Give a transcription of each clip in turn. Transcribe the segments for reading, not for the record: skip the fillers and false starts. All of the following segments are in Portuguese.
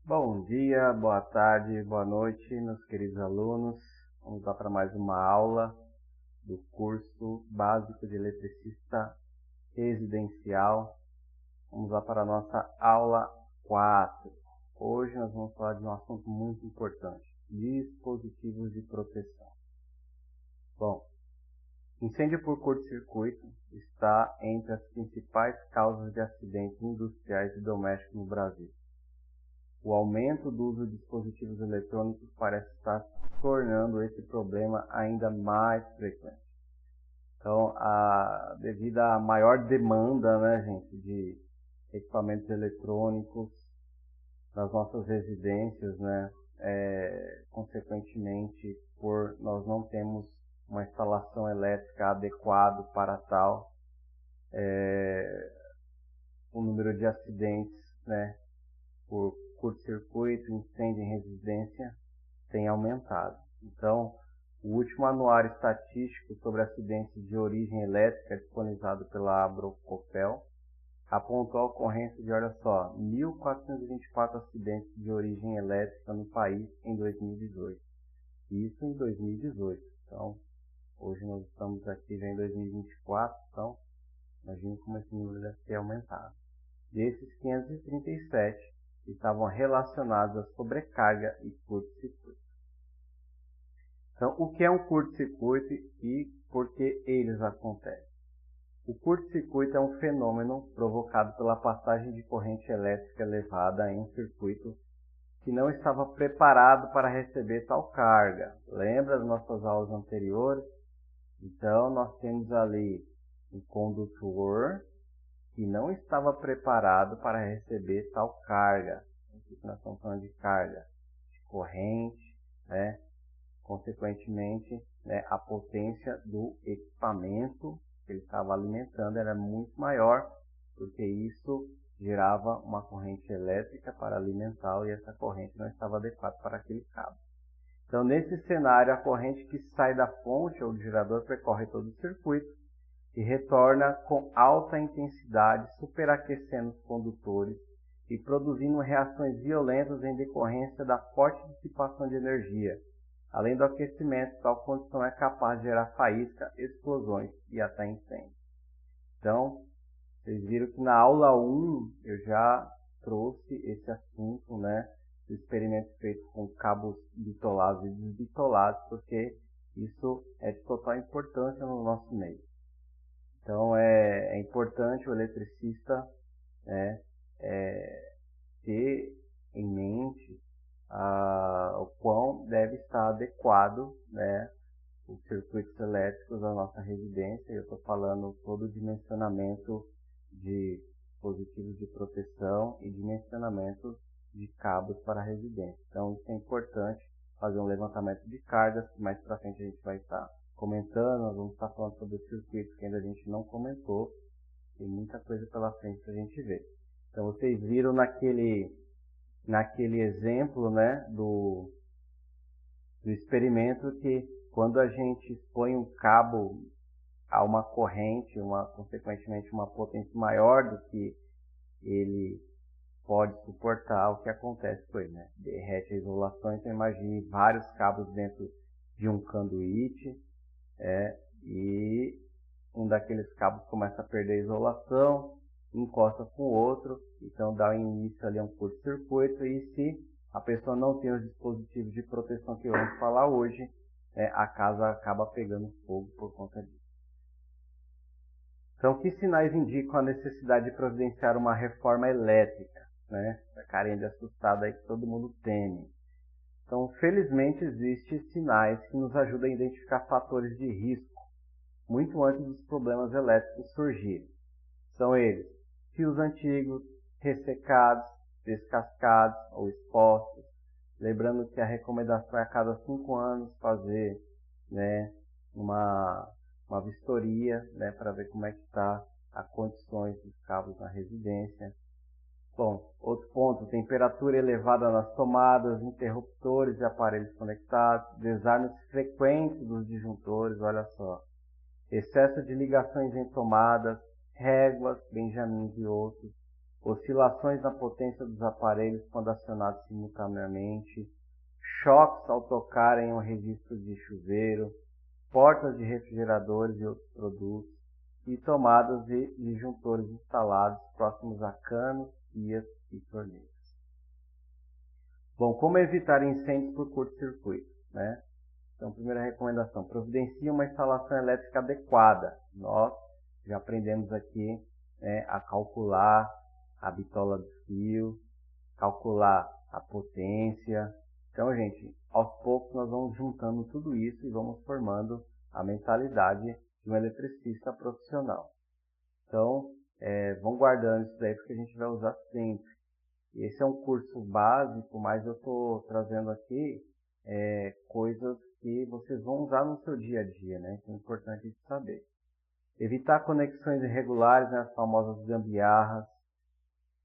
Bom dia, boa tarde, boa noite, meus queridos alunos. Vamos lá para mais uma aula do curso básico de eletricista residencial. Vamos lá para a nossa aula 4. Hoje nós vamos falar de um assunto muito importante: dispositivos de proteção. Bom, incêndio por curto-circuito está entre as principais causas de acidentes industriais e domésticos no Brasil. O aumento do uso de dispositivos eletrônicos parece estar tornando esse problema ainda mais frequente. Então, devido à maior demanda, gente, de equipamentos eletrônicos nas nossas residências, consequentemente, por nós não termos uma instalação elétrica adequada para tal, o número de acidentes, por curto-circuito, incêndio em residência, tem aumentado. Então, o último anuário estatístico sobre acidentes de origem elétrica disponibilizado pela Abrocopel apontou a ocorrência de, 1.424 acidentes de origem elétrica no país em 2018. Isso em 2018. Então, hoje nós estamos aqui já em 2024, então, imagine como esse número deve ter aumentado. Desses, 537 estavam relacionados à sobrecarga e curto-circuito. Então, o que é um curto-circuito e por que eles acontecem? O curto-circuito é um fenômeno provocado pela passagem de corrente elétrica elevada em um circuito que não estava preparado para receber tal carga. Lembra das nossas aulas anteriores? Então, nós temos ali um condutor que não estava preparado para receber tal carga. Aqui nós estamos falando de carga de corrente, Consequentemente, a potência do equipamento que ele estava alimentando era muito maior, porque isso gerava uma corrente elétrica para alimentá-lo e essa corrente não estava adequada para aquele cabo. Então, nesse cenário, a corrente que sai da fonte ou do gerador percorre todo o circuito e retorna com alta intensidade, superaquecendo os condutores e produzindo reações violentas em decorrência da forte dissipação de energia. Além do aquecimento, tal condição é capaz de gerar faísca, explosões e até incêndio. Então, vocês viram que na aula 1 eu já trouxe esse assunto, do experimento feito com cabos bitolados e desbitolados, porque isso é de total importância no nosso meio. Então, é importante o eletricista ter em mente o quão deve estar adequado os circuitos elétricos da nossa residência. Eu estou falando todo o dimensionamento de dispositivos de proteção e dimensionamento de cabos para a residência. Então, isso é importante, fazer um levantamento de cargas, que mais para frente a gente vai estar comentando. Nós vamos estar falando sobre os circuitos que ainda a gente não comentou. Tem muita coisa pela frente para a gente ver. Então, vocês viram naquele exemplo, do experimento, que quando a gente expõe um cabo a uma corrente, consequentemente uma potência maior do que ele pode suportar, o que acontece com ele, derrete a isolação. Então, imagine vários cabos dentro de um conduíte, e um daqueles cabos começa a perder a isolação, encosta com o outro, então dá início ali a um curto-circuito, e se a pessoa não tem os dispositivos de proteção que vamos falar hoje, a casa acaba pegando fogo por conta disso. Então, que sinais indicam a necessidade de providenciar uma reforma elétrica? Essa carinha de assustado aí que todo mundo teme. Então, felizmente, existem sinais que nos ajudam a identificar fatores de risco muito antes dos problemas elétricos surgirem. São eles: fios antigos, ressecados, descascados ou expostos. Lembrando que a recomendação é a cada 5 anos fazer uma vistoria, para ver como é que está as condições dos cabos na residência. Bom, outro ponto: temperatura elevada nas tomadas, interruptores e aparelhos conectados, desarmes frequentes dos disjuntores, olha só, excesso de ligações em tomadas, réguas, benjamins e outros, oscilações na potência dos aparelhos quando acionados simultaneamente, choques ao tocar em um registro de chuveiro, portas de refrigeradores e outros produtos, e tomadas e disjuntores instalados próximos a canos, pias e torneiras. Bom, como evitar incêndios por curto-circuito, né? Então, primeira recomendação, providencie uma instalação elétrica adequada. Nós já aprendemos aqui, né, a calcular a bitola do fio, calcular a potência. Então, gente, aos poucos nós vamos juntando tudo isso e vamos formando a mentalidade de um eletricista profissional. Então, vão guardando isso daí porque a gente vai usar sempre. Esse é um curso básico, mas eu estou trazendo aqui coisas que vocês vão usar no seu dia a dia, né? Então é importante isso saber. Evitar conexões irregulares, né, as famosas gambiarras.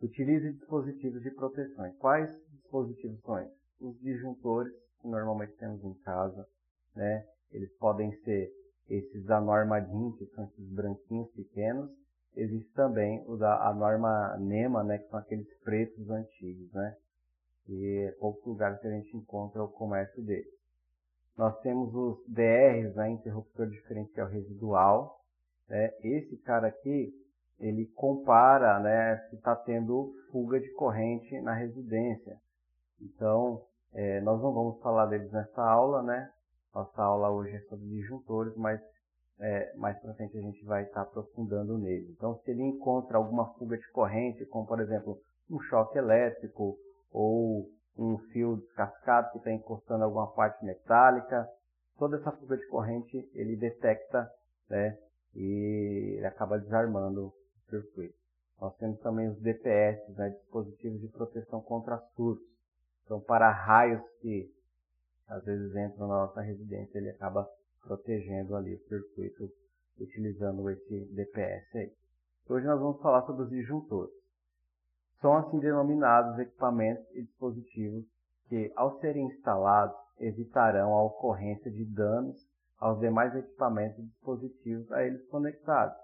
Utilize dispositivos de proteção. Quais dispositivos são esses? Os disjuntores, que normalmente temos em casa, né? Eles podem ser esses da norma DIN, que são esses branquinhos pequenos. Existe também o da norma NEMA, né, que são aqueles pretos antigos, né? E poucos lugares que a gente encontra o comércio deles. Nós temos os DRs, né, interruptor diferencial residual. Né? Esse cara aqui, ele compara, né, se está tendo fuga de corrente na residência. Então, nós não vamos falar deles nessa aula, né? Nossa aula hoje é sobre disjuntores, mas mais para frente a gente vai estar aprofundando nele. Então, se ele encontra alguma fuga de corrente, como por exemplo um choque elétrico ou um fio descascado que está encostando alguma parte metálica, toda essa fuga de corrente ele detecta, né, e ele acaba desarmando o circuito. Nós temos também os DPS, né, dispositivos de proteção contra surtos. Então, para raios que às vezes entram na nossa residência, ele acaba protegendo ali o circuito utilizando esse DPS aí. Hoje nós vamos falar sobre os disjuntores. São assim denominados equipamentos e dispositivos que, ao serem instalados, evitarão a ocorrência de danos aos demais equipamentos e dispositivos a eles conectados.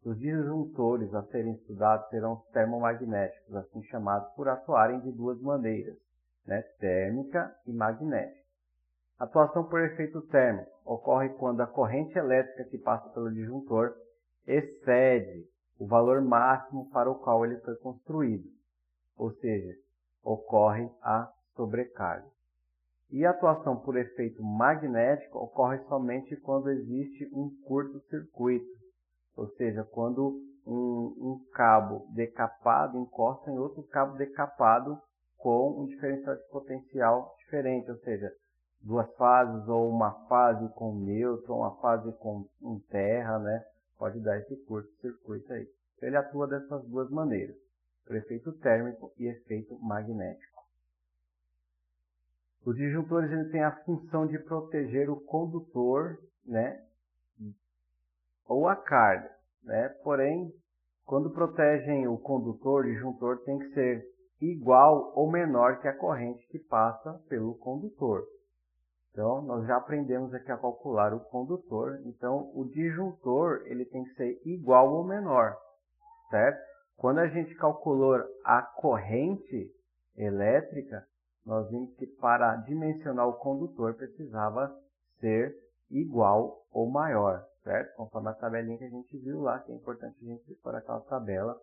Os disjuntores a serem estudados serão os termomagnéticos, assim chamados por atuarem de duas maneiras, né, térmica e magnética. A atuação por efeito térmico ocorre quando a corrente elétrica que passa pelo disjuntor excede o valor máximo para o qual ele foi construído, ou seja, ocorre a sobrecarga. E a atuação por efeito magnético ocorre somente quando existe um curto-circuito, ou seja, quando um cabo decapado encosta em outro cabo decapado com um diferencial de potencial diferente, ou seja, duas fases ou uma fase com nêutron, uma fase com terra, né? Pode dar esse curto-circuito aí. Então, ele atua dessas duas maneiras, por efeito térmico e efeito magnético. Os disjuntores ele têm a função de proteger o condutor, né, ou a carga, né? Porém, quando protegem o condutor, o disjuntor tem que ser igual ou menor que a corrente que passa pelo condutor. Então, nós já aprendemos aqui a calcular o condutor. Então, o disjuntor ele tem que ser igual ou menor, certo? Quando a gente calculou a corrente elétrica, nós vimos que para dimensionar o condutor precisava ser igual ou maior, certo? Conforme a tabelinha que a gente viu lá, que é importante a gente decorar aquela tabela.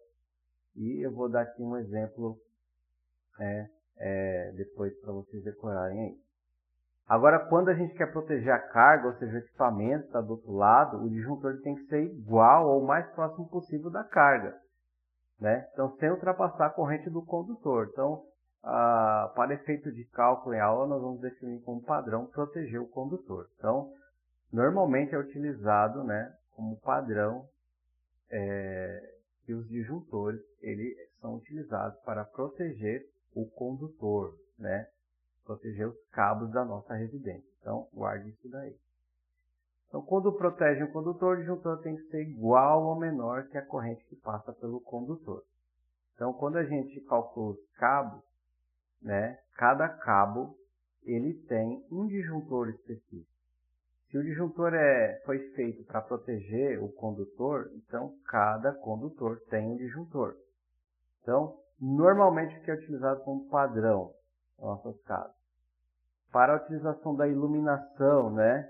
E eu vou dar aqui um exemplo depois para vocês decorarem aí. Agora, quando a gente quer proteger a carga, ou seja, o equipamento está do outro lado, o disjuntor tem que ser igual ou o mais próximo possível da carga, né? Então, sem ultrapassar a corrente do condutor. Então, para efeito de cálculo em aula, nós vamos definir como padrão proteger o condutor. Então, normalmente é utilizado, né, como padrão que os disjuntores eles são utilizados para proteger o condutor, né? Proteger os cabos da nossa residência. Então, guarde isso daí. Então, quando protege o condutor, o disjuntor tem que ser igual ou menor que a corrente que passa pelo condutor. Então, quando a gente calcula os cabos, né, cada cabo ele tem um disjuntor específico. Se o disjuntor foi feito para proteger o condutor, então cada condutor tem um disjuntor. Então, normalmente o que é utilizado como padrão nas nossas casas. Para a utilização da iluminação, né,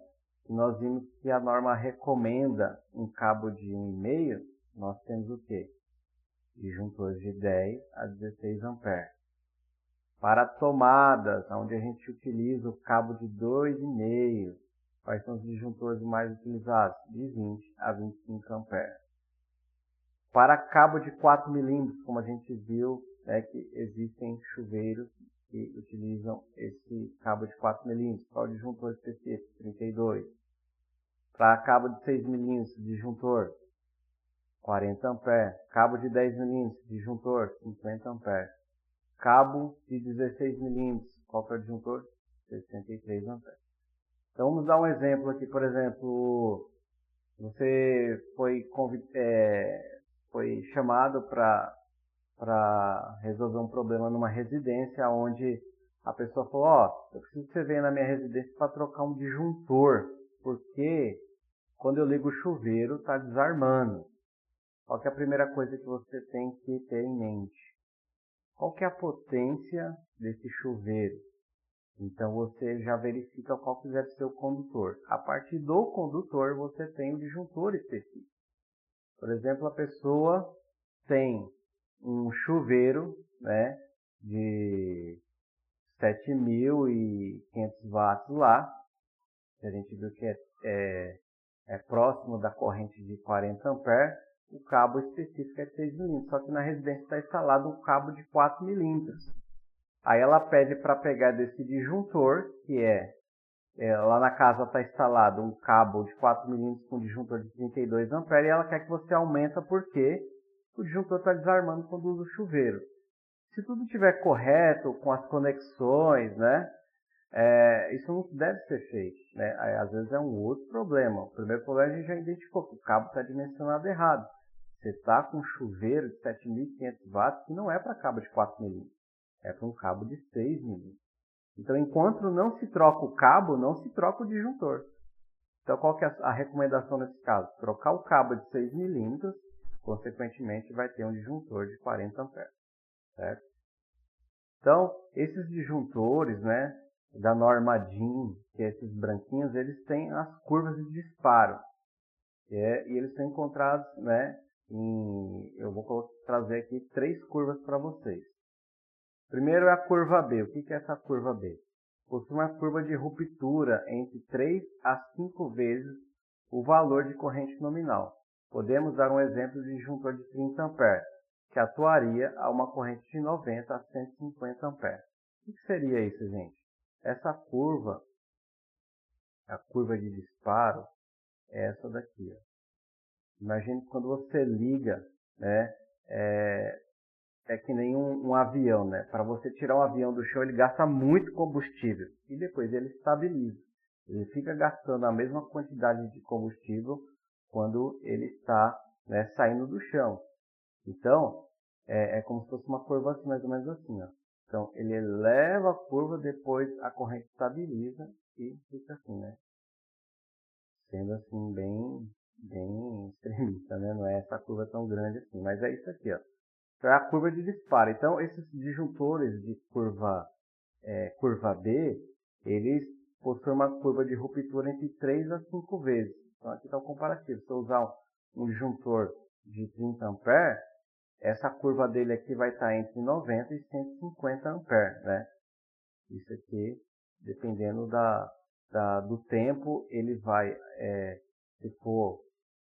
nós vimos que a norma recomenda um cabo de 1,5, nós temos o quê? Disjuntores de 10 a 16 amperes. Para tomadas, onde a gente utiliza o cabo de 2,5, quais são os disjuntores mais utilizados? De 20 a 25 amperes. Para cabo de 4 milímetros, como a gente viu, né, que existem chuveiros que utilizam esse cabo de 4 milímetros. Qual o disjuntor específico? 32. Para cabo de 6 milímetros, disjuntor 40 amperes. Cabo de 10 milímetros, disjuntor 50 amperes. Cabo de 16 milímetros, qual que é o disjuntor? 63 amperes. Então vamos dar um exemplo aqui, por exemplo, você foi chamado para resolver um problema numa residência onde a pessoa falou, eu preciso que você venha na minha residência para trocar um disjuntor, porque quando eu ligo o chuveiro está desarmando. Qual que é a primeira coisa que você tem que ter em mente? Qual que é a potência desse chuveiro? Então você já verifica qual que deve ser o condutor. A partir do condutor você tem o disjuntor específico. Por exemplo, a pessoa tem um chuveiro, né, de 7.500 watts lá, que a gente viu que é próximo da corrente de 40 amperes, o cabo específico é de 6 milímetros, só que na residência está instalado um cabo de 4 milímetros. Aí ela pede para pegar desse disjuntor, que lá na casa está instalado um cabo de 4 milímetros com disjuntor de 32 amperes, e ela quer que você aumenta porque o disjuntor está desarmando quando usa o chuveiro. Se tudo estiver correto, com as conexões, né, isso não deve ser feito. Né? Aí, às vezes é um outro problema. O primeiro problema a gente já identificou, que o cabo está dimensionado errado. Você está com um chuveiro de 7.500 watts que não é para cabo de 4 milímetros, é para um cabo de 6 milímetros. Então, enquanto não se troca o cabo, não se troca o disjuntor. Então, qual que é a recomendação nesse caso? Trocar o cabo de 6 milímetros, consequentemente vai ter um disjuntor de 40 amperes. Certo? Então, esses disjuntores, né, da norma DIN, que é esses branquinhos, eles têm as curvas de disparo. E eles são encontrados, né, eu vou trazer aqui 3 curvas para vocês. Primeiro é a curva B. O que é essa curva B? Possui uma curva de ruptura entre 3 a 5 vezes o valor de corrente nominal. Podemos dar um exemplo de disjuntor de 30 amperes, que atuaria a uma corrente de 90 a 150 amperes. O que seria isso, gente? Essa curva, a curva de disparo, é essa daqui. Imagine que quando você liga, né, é que nem um avião, né? Para você tirar um avião do chão, ele gasta muito combustível e depois ele estabiliza. Ele fica gastando a mesma quantidade de combustível quando ele está, né, saindo do chão. Então, é como se fosse uma curva assim, mais ou menos assim, ó. Então, ele eleva a curva, depois a corrente estabiliza e fica assim, né? Sendo assim, bem extremista, né? Não é essa curva tão grande assim, mas é isso aqui, ó. Então, é a curva de disparo. Então, esses disjuntores de curva B, eles possuem uma curva de ruptura entre 3 a 5 vezes. Então, aqui está o comparativo. Se eu usar um disjuntor de 30 amperes, essa curva dele aqui vai estar entre 90 e 150 amperes, né? Isso aqui, dependendo do tempo, ele vai, se for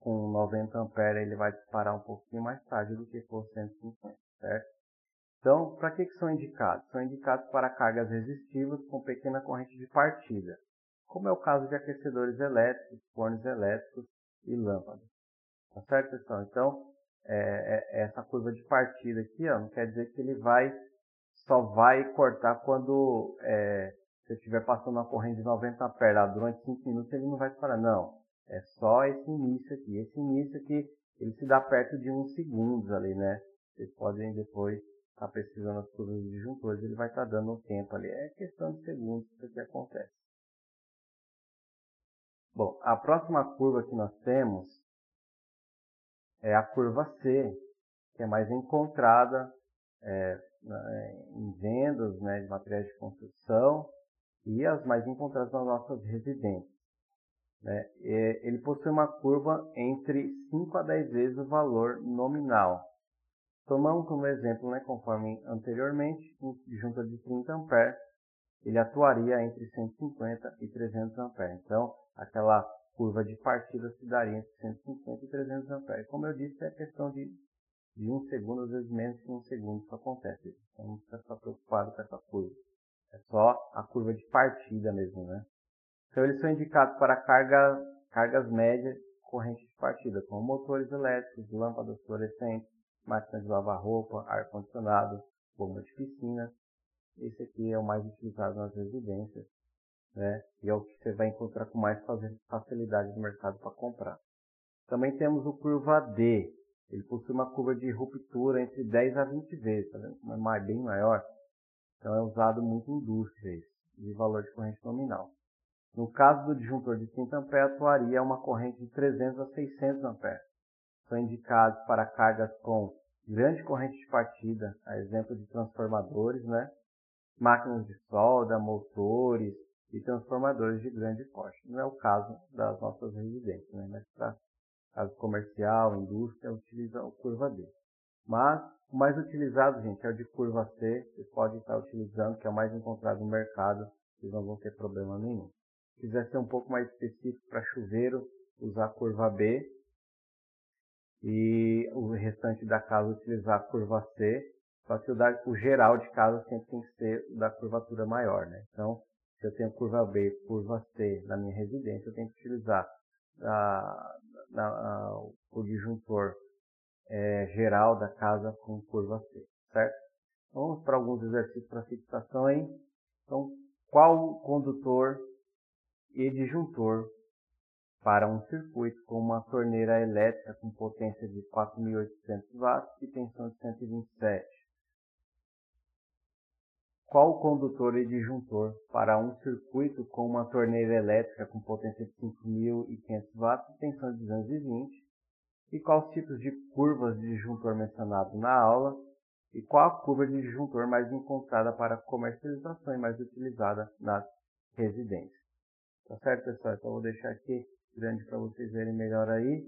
com 90 amperes, ele vai disparar um pouquinho mais tarde do que for 150, certo? Então, para que são indicados? São indicados para cargas resistivas com pequena corrente de partida, como é o caso de aquecedores elétricos, fornos elétricos e lâmpadas. Tá certo, pessoal? Então, essa curva de partida aqui, ó, não quer dizer que ele só vai cortar quando você estiver passando uma corrente de 90 amperes. Durante 5 minutos ele não vai disparar, não. É só esse início aqui. Esse início aqui, ele se dá perto de 1 segundo ali, né? Vocês podem depois estar pesquisando as curvas de disjuntores, ele vai estar dando um tempo ali. É questão de segundos que isso aqui acontece. Bom, a próxima curva que nós temos é a curva C, que é mais encontrada em vendas, né, de materiais de construção e as mais encontradas nas nossas residências. Né? Ele possui uma curva entre 5 a 10 vezes o valor nominal. Tomamos como exemplo, né, conforme anteriormente, um disjuntor de 30 A, ele atuaria entre 150 e 300 A. Então, aquela curva de partida se daria entre 150 e 300 A. Como eu disse, é questão de 1 segundo, às vezes menos que 1 segundo isso acontece. Então, não precisa ficar preocupado com essa curva. É só a curva de partida mesmo, né? Então, eles são indicados para cargas médias corrente de partida, como motores elétricos, lâmpadas fluorescentes, máquinas de lavar roupa, ar-condicionado, bomba de piscina. Esse aqui é o mais utilizado nas residências, né? E é o que você vai encontrar com mais facilidade no mercado para comprar. Também temos o curva D. Ele possui uma curva de ruptura entre 10 a 20 vezes, tá vendo? É bem maior. Então é usado muito em indústrias de valor de corrente nominal. No caso do disjuntor de 30 A, atuaria uma corrente de 300 a 600 A. São indicados para cargas com grande corrente de partida, a exemplo de transformadores, né? Máquinas de solda, motores e transformadores de grande porte. Não é o caso das nossas residências, né? Mas para caso comercial, indústria, utiliza o curva D. Mas o mais utilizado, gente, é o de curva C. Vocês podem estar utilizando, que é o mais encontrado no mercado. Vocês não vão ter problema nenhum. Se quiser ser um pouco mais específico para chuveiro, usar a curva B. E o restante da casa utilizar a curva C. Só que o geral de casa sempre tem que ser da curvatura maior, né? Então, se eu tenho curva B e curva C na minha residência, eu tenho que utilizar o disjuntor geral da casa com curva C, certo? Vamos para alguns exercícios para fixação aí. Então, qual condutor e disjuntor para um circuito com uma torneira elétrica com potência de 4.800 watts e tensão de 127? Qual condutor e disjuntor para um circuito com uma torneira elétrica com potência de 5.500 watts e tensão de 220? E quais tipos de curvas de disjuntor mencionados na aula? E qual a curva de disjuntor mais encontrada para comercialização e mais utilizada nas residências? Tá certo, pessoal? Então, eu vou deixar aqui grande para vocês verem melhor aí.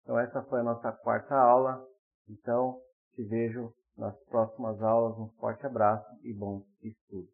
Então, essa foi a nossa quarta aula. Então, te vejo nas próximas aulas. Um forte abraço e bom estudo.